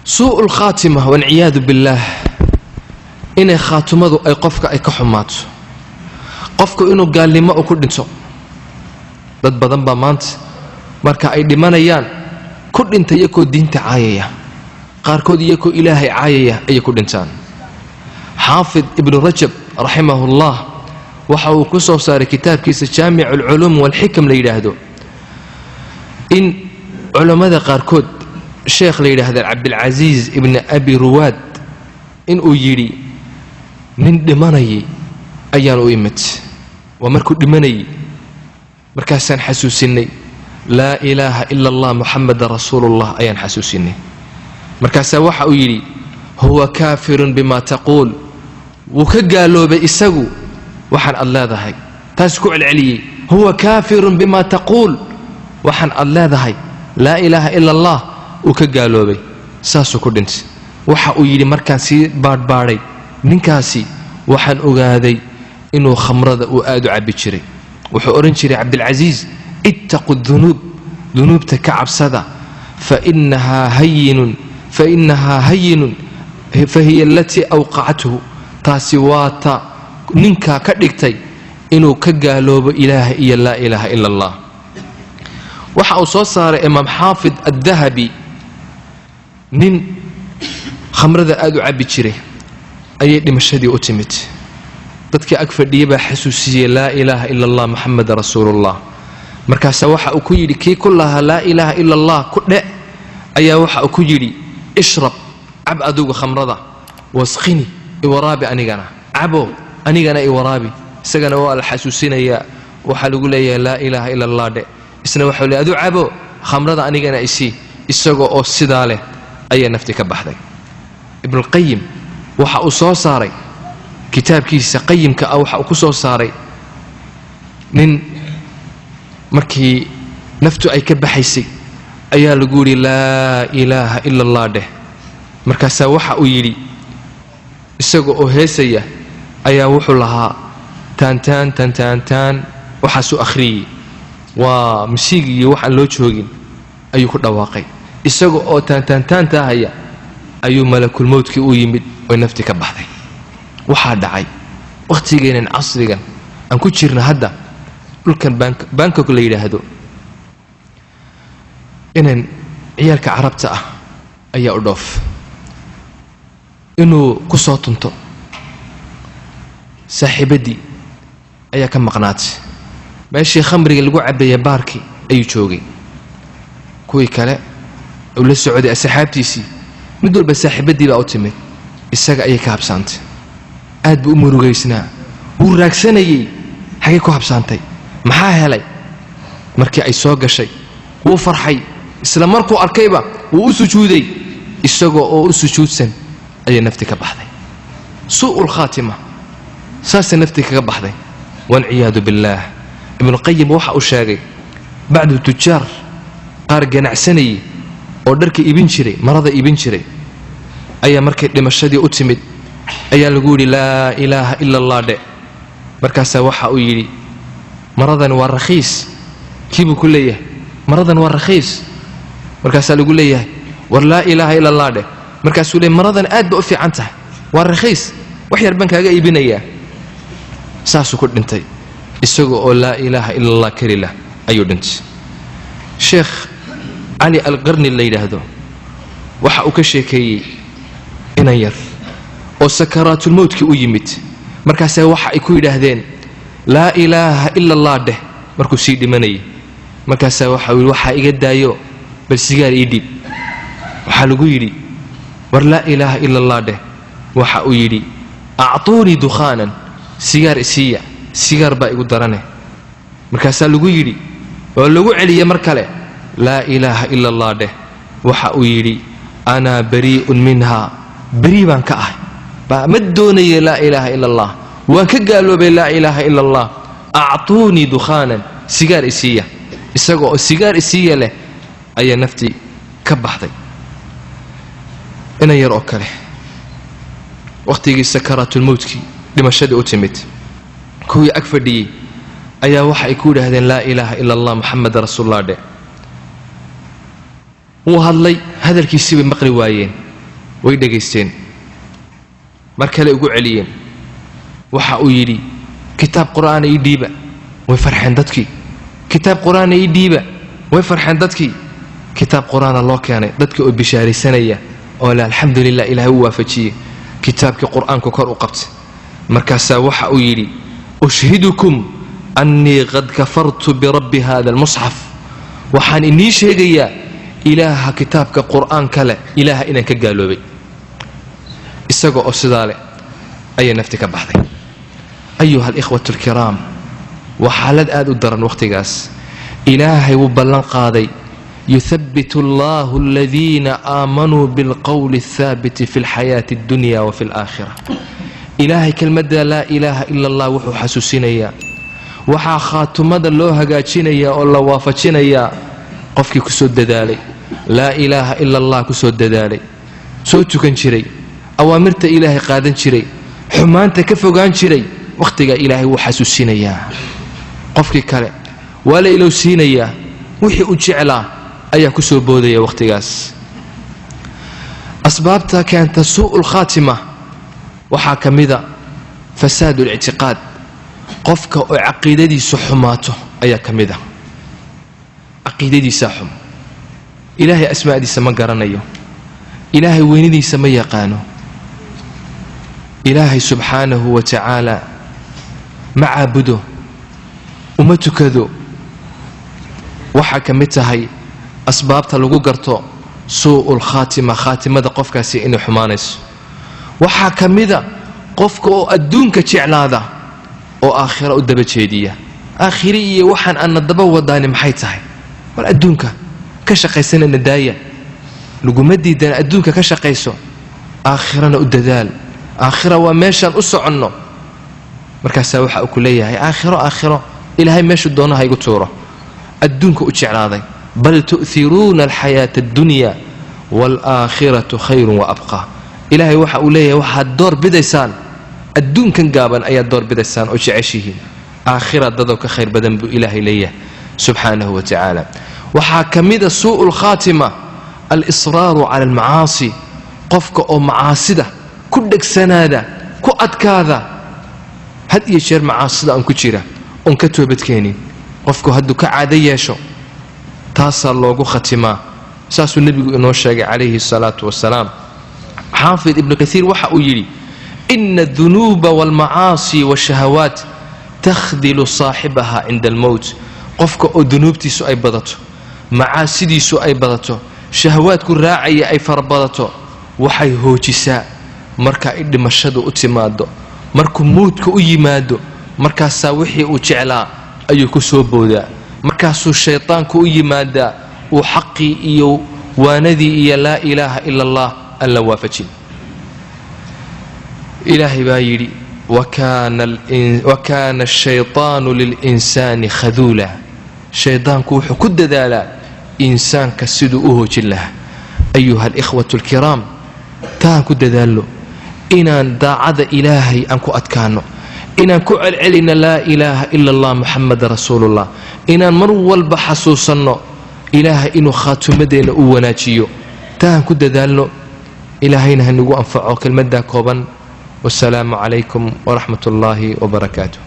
سوء الخاتمة والعياذ بالله إن خاتمة أي قفك أي كحمات قفك إنه قال لي ما أكون نسو dad badan baa maanta marka ay dhimanayaan ku dhintay iyagoo diinta caayaya qaarkood iyagoo ilaahay caayaya ay ku dhintaan xaafid ibn rajab rahimahullah waxa uu ku soo saaray kitaabkiisa jaami'ul ulum wal hikam la yiraahdo in culimada qaarkood sheekh la yiraahdo abdul aziz ibn abi ruwad in uu yiri nin dhimanayay ayaan u imid wa markuu dhimanayay markaasaan xasuusinay laa ilaaha ila allah muxammadan rasuulullah ayaan xasuusinay markaasaa waxa uu yidhi huwa kaafirun bima taquul wuu ka gaaloobay isagu waxaan ad leedahay taas ku celceliyey huwa kaafirun bima taquul waxaan ad leedahay laa ilaaha ila allah wuu ka gaaloobay saasuu ku dhintay waxa uu yidhi markaan sii baadhbaadhay ninkaasi waxaan ogaaday inuu khamrada uu aad u cabbi jiray wuxuu oran jiray cabdilcaziiz ittaqu dhunuub dhunuubta ka cabsada fainahaa hayinun fahiya alatii awqacathu taasi waata ninkaa ka dhigtay inuu ka gaaloobo ilaaha iyo laa ilaaha ila allah waxa uu soo saaray imaam xaafid addahabi nin khamrada aad u cabbi jiray ayay dhimashadii u timid dadkii ag fadhiyay baa xasuusiyay laa ilaaha ila allah muxammadan rasuulullah markaasa waxa uu ku yidhi kii ku lahaa laa ilaaha ila allah ku dhe ayaa waxa uu ku yidhi ishrab cab adugu khamrada wasqini iwaraabi anigana cabo anigana iwaraabi isagana waa la xasuusinayaa waxaa lagu leeyahay laa ilaaha ila allah dhe isna waxa leeyahay adu cabo khamrada anigana isii isagoo oo sidaa leh ayaa nafti ka baxday ibn al-qayyim waxa uu soo saaray kitaabkiisa qayimka ah waxa uu ku soo saaray nin markii naftu ay ka baxaysay ayaa lagu yiri laa ilaaha illa allah dheh markaasa waxa uu yiri isagoo oo heesaya ayaa wuxuu lahaa tan waxa soo akhriyay waa musiigiyo waxaan loo joogin ayuu ku dhawaaqay isagoo oo tan taahaya ayuu malakul mawdki u yimid oo nafti ka baxday waxaa dhacay waqtigeenan casrigan aan ku jirna hadda dhulkan Bangkok la yiraahdo inaan ciyaalka carabta ah ayaa u dhoof inuu ku soo tunto saaxiibadii ayaa ka maqnaatay meeshii khamriga lagu cabeeyay baarkii ayuu joogay kuwii kale oo la socday asxaabtiisii mid walba saaxiibadii baa u timid isaga ayay ka habsaantay aad buu murugaysnaa wuu raagsanayay xagee ku habsaantay maxaa helay markii ay soo gashay wuu farxay isla markuu arkayba wuu u sujuuday isagoo oo u sujuudsan ayay nafti ka baxday su'ul khaatima saas nafti kaga baxday wal iyad billah ibn qayyim waxa uu sheegay bacdu tujaar qaar ganacsanay oo dharka ibin jiray marada ibin jiray ayaa markay dhimashadii u timid ayaa lagu yiri laa ilaaha illa allah de markaas waxa uu yiri maradan waa rakhiis kiibu ku leeyahay maradan waa rakhiis markaas lagu leeyahay war laa ilaaha illa allah de markaas uu leeyahay maradan aad ba u fiican tahay waa rakhiis wax yar ban kaaga iibinaya saasuu ku dhintay isagoo oo laa ilaaha illa allah karilah ayuu dhintay sheekh ali al-qarni la yiraahdo waxa uu ka sheekeeyay inan yar oo sakaraatul mawdki u yimid markaas waxa ay ku yiraahdeen laa ilaaha illa allah de markuu sii dhimanay markaas waxa iga daayo bal sigaar ii dib waxa lagu yiri war laa ilaaha illa allah de waxa uu yiri a'tuuni dukhanan sigaar isiya sigaar baa igu darane markaas lagu yiri oo lagu celiye mar kale laa ilaaha illa allah de waxa uu yiri ana bari'un minha bari baan ka ahay ba ma doonay laa ilaaha illa allah waan ka gaaloobay laa ilaaha illa allah a'tuuni dukhanan sigaar isiya isagoo sigaar isiya leh ayaa nafti ka baxday ina yar oo kale waqtigii sakaratul mawdki dhimashada u timid kuwii ag fadhiyay ayaa waxa ay ku yiraahdeen laa ilaaha illa allah muhammad rasuulullah de wuu hadlay hadalkiisii bay maqli waayeen way dhageysteen mar kale ugu celiyeen waxa uu yidhi kitaab qur'aan ii dhiiba way farxeen dadkii kitaab qur'aan ii dhiiba way farxeen dadkii kitaab qur'aan loo keenay dadkii oo bishaaraysanaya oo la alxamdulillah ilaahay uu waafajiyay kitaabkii qur'aanku kor u qabtay markaasaa waxa uu yidhi ushhidukum annii qad kafartu birabbi hada almusxaf waxaan inii sheegayaa ilaaha kitaabka qur'aanka leh ilaaha inaan ka gaaloobay isaga oo sidaa leh ayay nafti ka baxday ayuha alikhwatu alkiraam waa xaalad aad u daran wakhtigaas ilaahay wuu ballan qaaday يثبت الله الذين آمنوا بالقول الثابت في الحياة الدنيا وفي الآخرة إلهي كلمة لا إله إلا الله وحو حسوسينيا وحا خاتمة الله هقاتشينيا والله وافتشينيا قفكي كسود دالي لا إله إلا الله كسود دالي سوتو كان شري أوامرت إلهي قادن شري حمانت كفوقان شري وقتك إلهي وحسوسينيا قفكي كالي ولا إلو سينيا وحي أجعلا ayaa ku soo boodaya waqtigaas asbaabta keenta su'ul khaatima waxa kamida fasaadul i'tiqaad qofka oo aqeedadiisu xumaato ayaa kamida aqeedadiisa xum ilaahay asmaadiisa ma garanayo ilaahay weynadiisa ma yaqaano ilaahay subhanahu wa ta'ala ma'abudu umatukadu waxa kamid tahay asbaabta lagu garto su'ul khaatima khaatimada qofkaasi inuu xumaanayso waxa kamida qofka oo adduunka jeclaada oo aakhira u daba jeediya aakhiri iyo waxaan aan daba wadaani maxay tahay war adduunka ka shaqaysana nadaaya laguma diidan adduunka ka shaqayso aakhirana u dadaal aakhira waa meeshan u soconno markaas waxa uu ku leeyahay aakhiro ilaahay meeshu doonaha igu tuuro adduunka u jeclaaday بل تؤثرون الحياة الدنيا والآخرة خير وأبقى إلهي وحا أوليه وحا الدور بديسان الدون كان قابا أي الدور بديسان أو شعشه آخرة دادوك خير بدن بإلهي ليه سبحانه وتعالى وحا كميد سوء الخاتمة الإصرار على المعاصي قفك أو معاصدة كدك سنادة كؤد كذا هد يشير معاصدة أن كتيرة أن كتوبت كيني قفك هدو كعادية شو تاصل لوغو ختما ساس النبي انه شيغ عليه الصلاه والسلام حافظ ابن كثير وحا يري ان الذنوب والمعاصي والشهوات تخذل صاحبها عند الموت قفك او ذنوبتيسو اي بدتو معاصيديسو اي بدتو شهوات كو راعيه اي فربدتو waxay hoojisaa marka ay dhimashadu u timaado markuu moodku u yimaado markaas wixii uu jeclaa ayuu ku soo boodaa markaasuu shaytaanku u yimaada uu xaqi iyo waanadii iyo laa ilaaha illa allah alla waafajin ilaahi baa yidhi wakaana ashaytaanu lilinsani khadula shaytaanku wuxuu ku dadaalaa insaanka siduu u hoojin lahaa ayuha alikhwatu alkiraam taan ku dadaalo inaan daacada ilaahay aan ku adkaano inaan ku celcelina laa ilaaha ila allah muxammad rasuulullah inaan mar walba xasuusanno ilaahay inuu khaatumadeena u wanaajiyo taan ku dadaalno ilaahayna hanagu anfaco kelmadda kooban wassalaamu calaykum waraxmatullaahi wabarakaatuh